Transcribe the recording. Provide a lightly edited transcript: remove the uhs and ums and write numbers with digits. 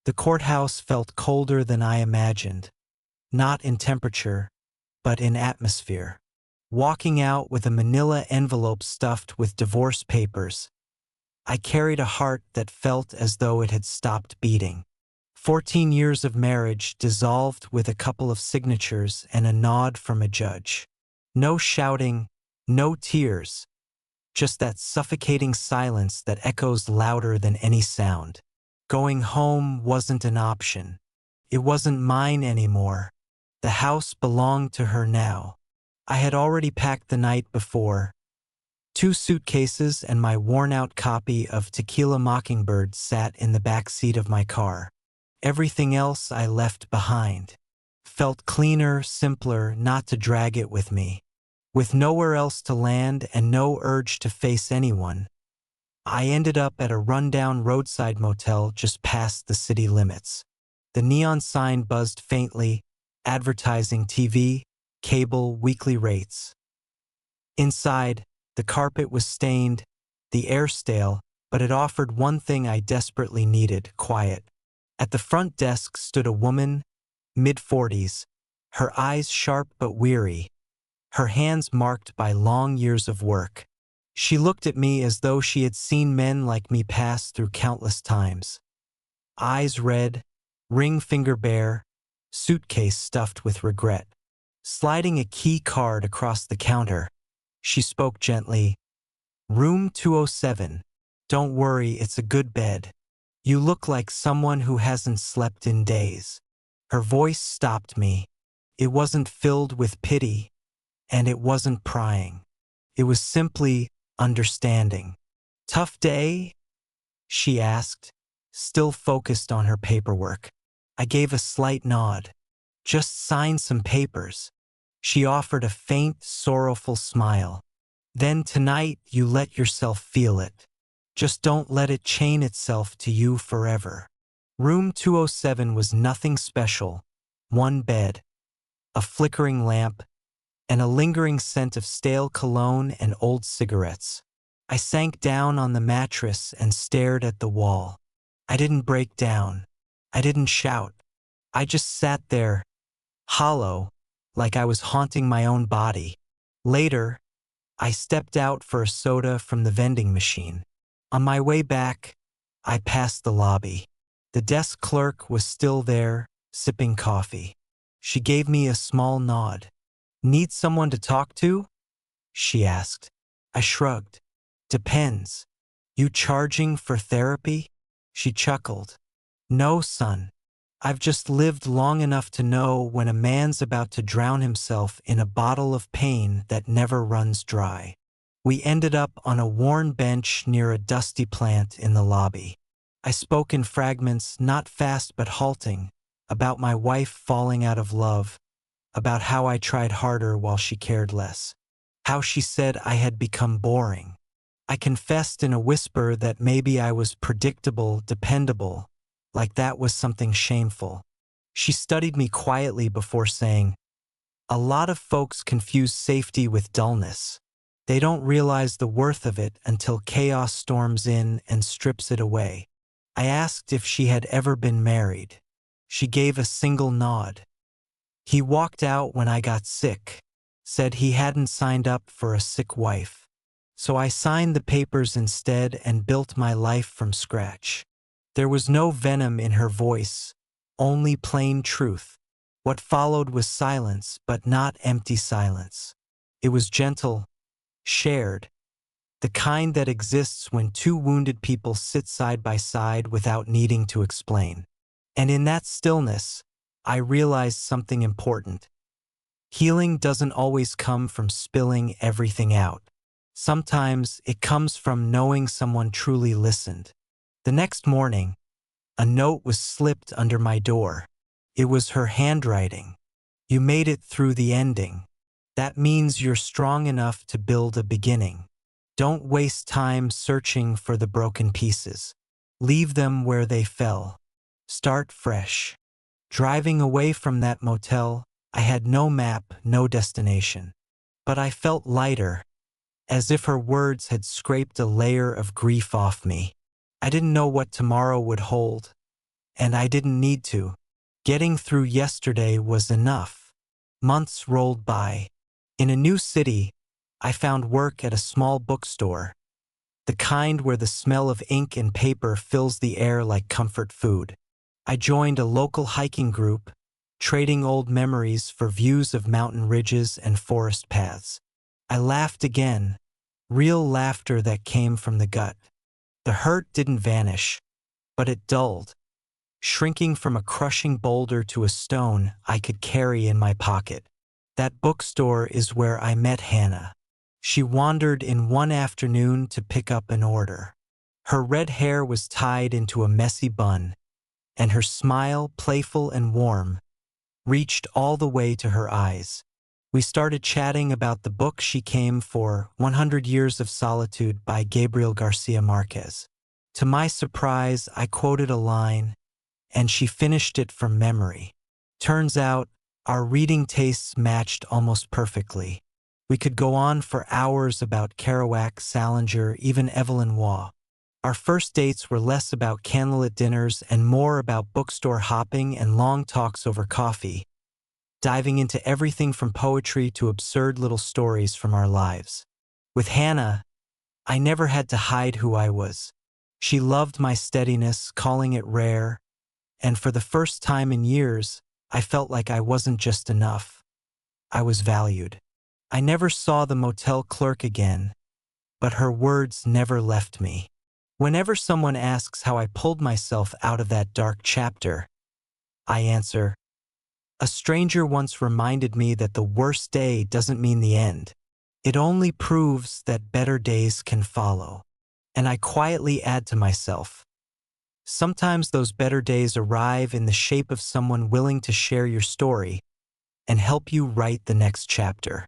The courthouse felt colder than I imagined, not in temperature, but in atmosphere. Walking out with a manila envelope stuffed with divorce papers, I carried a heart that felt as though it had stopped beating. 14 years of marriage dissolved with a couple of signatures and a nod from a judge. No shouting, no tears, just that suffocating silence that echoes louder than any sound. Going home wasn't an option. It wasn't mine anymore. The house belonged to her now. I had already packed the night before. 2 suitcases and my worn-out copy of Tequila Mockingbird sat in the back seat of my car. Everything else I left behind. Felt cleaner, simpler, not to drag it with me. With nowhere else to land and no urge to face anyone, I ended up at a rundown roadside motel just past the city limits. The neon sign buzzed faintly, advertising TV, cable, weekly rates. Inside, the carpet was stained, the air stale, but it offered one thing I desperately needed: quiet. At the front desk stood a woman, mid-40s, her eyes sharp but weary, her hands marked by long years of work. She looked at me as though she had seen men like me pass through countless times. Eyes red, ring finger bare, suitcase stuffed with regret. Sliding a key card across the counter, she spoke gently. "Room 207. Don't worry, it's a good bed. You look like someone who hasn't slept in days." Her voice stopped me. It wasn't filled with pity, and it wasn't prying. It was simply understanding. "Tough day?" she asked, still focused on her paperwork. I gave a slight nod. "Just sign some papers." She offered a faint, sorrowful smile. "Then tonight you let yourself feel it. Just don't let it chain itself to you forever." Room 207 was nothing special. One bed, a flickering lamp, and a lingering scent of stale cologne and old cigarettes. I sank down on the mattress and stared at the wall. I didn't break down. I didn't shout. I just sat there, hollow, like I was haunting my own body. Later, I stepped out for a soda from the vending machine. On my way back, I passed the lobby. The desk clerk was still there, sipping coffee. She gave me a small nod. "Need someone to talk to?" she asked. I shrugged. "Depends. You charging for therapy?" She chuckled. "No, son. I've just lived long enough to know when a man's about to drown himself in a bottle of pain that never runs dry." We ended up on a worn bench near a dusty plant in the lobby. I spoke in fragments, not fast but halting, about my wife falling out of love, about how I tried harder while she cared less, how she said I had become boring. I confessed in a whisper that maybe I was predictable, dependable, like that was something shameful. She studied me quietly before saying, "A lot of folks confuse safety with dullness. They don't realize the worth of it until chaos storms in and strips it away." I asked if she had ever been married. She gave a single nod. "He walked out when I got sick, said he hadn't signed up for a sick wife. So I signed the papers instead and built my life from scratch." There was no venom in her voice, only plain truth. What followed was silence, but not empty silence. It was gentle, shared, the kind that exists when 2 wounded people sit side by side without needing to explain. And in that stillness, I realized something important. Healing doesn't always come from spilling everything out. Sometimes it comes from knowing someone truly listened. The next morning, a note was slipped under my door. It was her handwriting. "You made it through the ending. That means you're strong enough to build a beginning. Don't waste time searching for the broken pieces. Leave them where they fell. Start fresh." Driving away from that motel, I had no map, no destination. But I felt lighter, as if her words had scraped a layer of grief off me. I didn't know what tomorrow would hold, and I didn't need to. Getting through yesterday was enough. Months rolled by. In a new city, I found work at a small bookstore, the kind where the smell of ink and paper fills the air like comfort food. I joined a local hiking group, trading old memories for views of mountain ridges and forest paths. I laughed again, real laughter that came from the gut. The hurt didn't vanish, but it dulled, shrinking from a crushing boulder to a stone I could carry in my pocket. That bookstore is where I met Hannah. She wandered in one afternoon to pick up an order. Her red hair was tied into a messy bun, and her smile, playful and warm, reached all the way to her eyes. We started chatting about the book she came for, 100 Years of Solitude by Gabriel Garcia Marquez. To my surprise, I quoted a line, and she finished it from memory. Turns out, our reading tastes matched almost perfectly. We could go on for hours about Kerouac, Salinger, even Evelyn Waugh. Our first dates were less about candlelit dinners and more about bookstore hopping and long talks over coffee, diving into everything from poetry to absurd little stories from our lives. With Hannah, I never had to hide who I was. She loved my steadiness, calling it rare, and for the first time in years, I felt like I wasn't just enough. I was valued. I never saw the motel clerk again, but her words never left me. Whenever someone asks how I pulled myself out of that dark chapter, I answer, a stranger once reminded me that the worst day doesn't mean the end. It only proves that better days can follow. And I quietly add to myself, sometimes those better days arrive in the shape of someone willing to share your story and help you write the next chapter.